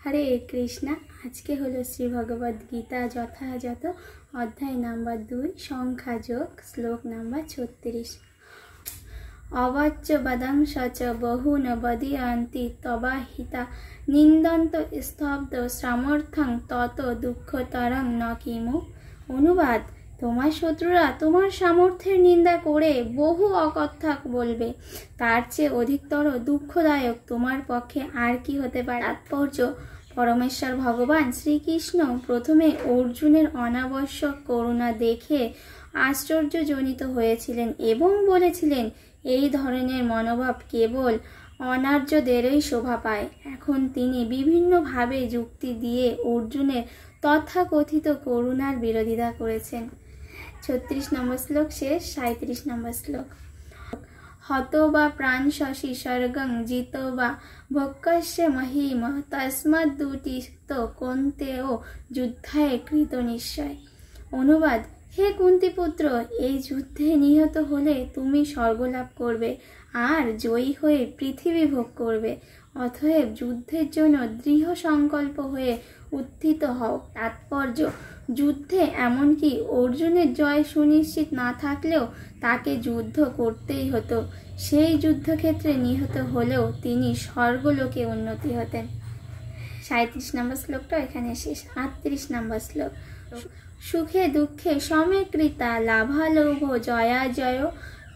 हरे कृष्णा। आज के हलो श्री भगवद गीता यथायथ अध्याय नम्बर 2 संख्या जोग श्लोक नम्बर 36। अवच्च वदंश च बहुन वदयन्ति तवाहिता निंदन्त स्तब्ध सामर्थ्यं तत दुःखतरं न किमु। अनुवाद, তোমার শত্রুরা তোমার সামর্থ্যের নিন্দা করে বহু অকথ্য বলবে, তার চেয়ে অধিকতর দুঃখদায়ক তোমার পক্ষে আর কি হতে পারে। তাৎপর্য, পরমেশ্বর ভগবান শ্রীকৃষ্ণ প্রথমে অর্জুনের অনাবশ্যক করুণা দেখে আশ্চর্যজনিত হয়েছিলেন এবং বলেছিলেন, এই ধরনের মনোভাব কেবল অনার্যদেরই শোভা পায়। এখন তিনি বিভিন্নভাবে যুক্তি দিয়ে অর্জুনের তথাকথিত করুণার বিরোধিতা করেছেন। 36 নম্বর শ্লোক শেষ। 37 নম্বর শ্লোক। হতো বা প্রাণ শশী স্বর্গং জিতো বা ভক্ষস্য মহিম তস্মাদ্দুতিত কন্তেও যুদ্ধায় কৃত নিশ্চয়। অনুবাদ, হে কুন্তিপুত্র, এই যুদ্ধে নিহত হলে তুমি স্বর্গলাভ করবে আর জয়ী হয়ে পৃথিবী ভোগ করবে। অতএব যুদ্ধের জন্য দৃঢ় সংকল্প হয়ে উত্থিত হও। তাৎপর্য, যুদ্ধে এমনকি অর্জুনের জয় সুনিশ্চিত না থাকলেও তাকে যুদ্ধ করতেই হতো। সেই যুদ্ধক্ষেত্রে নিহত হলেও তিনি স্বর্গলোকে উন্নতি হতেন। 37 নম্বর শ্লোকটা এখানে শেষ। 38 নম্বর শ্লোক। সুখে দুঃখে সমকৃতা লাভালোভ জয়া জয়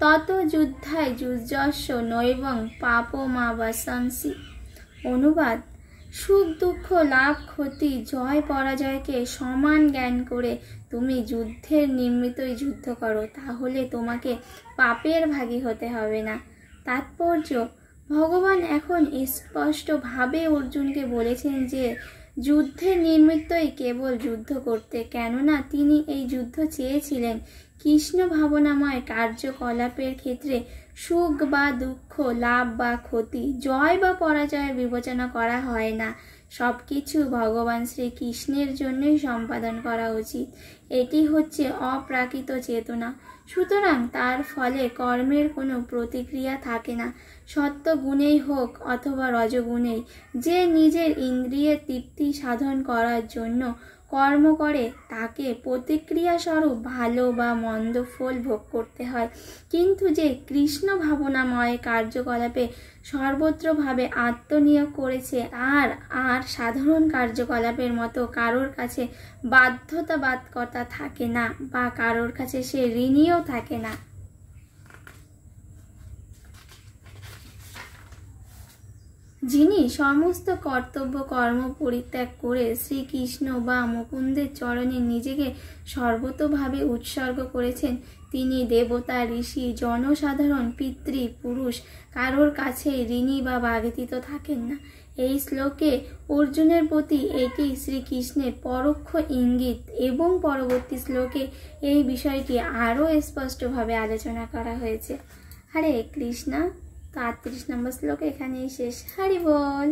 তত যুদ্ধায় যুজস্ব নৈবং পাপমা বাসংসি। অনুবাদ, সুখ দুঃখ লাভ ক্ষতি জয় পরাজয়কে সমান জ্ঞান করে তুমি যুদ্ধের নিমিত্তই যুদ্ধ করো, তাহলে তোমাকে পাপের ভাগী হতে হবে না। তাৎপর্য, ভগবান এখন স্পষ্টভাবে অর্জুনকে বলেছেন যে যুদ্ধের নিমিত্তই কেবল যুদ্ধ করতে, কেননা তিনি এই যুদ্ধ চেয়েছিলেন। কৃষ্ণ ভাবনাময় কার্যকলাপের ক্ষেত্রে সুখ বা দুঃখ, লাভ বা ক্ষতি, জয় বা পরাজয়ের বিবেচনা করা হয় না। সবকিছু ভগবান শ্রীকৃষ্ণের জন্যই সম্পাদন করা উচিত। এটি হচ্ছে অপ্রাকৃত চেতনা। সুতরাং তার ফলে কর্মের কোনো প্রতিক্রিয়া থাকে না। সত্য গুণেই হোক অথবা রজগুণেই, যে নিজের ইন্দ্রিয়ের তৃপ্তি সাধন করার জন্য কর্ম করে তাকে প্রতিক্রিয়া স্বরূপ ভালো বা মন্দ ফল ভোগ করতে হয়। কিন্তু যে কৃষ্ণ ভাবনাময় কার্যকলাপে সর্বত্রভাবে আত্মনিয়োগ করেছে আর সাধারণ কার্যকলাপের মতো কারোর কাছে বাধ্যতাবাধকতা থাকে না বা কারোর কাছে সে ঋণীও থাকে না। যিনি সমস্ত কর্তব্য কর্ম পরিত্যাগ করে শ্রীকৃষ্ণ বা মুকুন্দের চরণে নিজেকে সর্বতোভাবে উৎসর্গ করেছেন, তিনি দেবতা, ঋষি, জনসাধারণ, পিতৃ, পুরুষ কারোর কাছে ঋণী বা ব্যতীত থাকেন না। এই শ্লোকে অর্জুনের প্রতি এটি শ্রীকৃষ্ণের পরোক্ষ ইঙ্গিত এবং পরবর্তী শ্লোকে এই বিষয়টি আরও স্পষ্টভাবে আলোচনা করা হয়েছে। হরে কৃষ্ণা। 38 নম্বর শ্লোক এখানেই শেষ। হরি বল।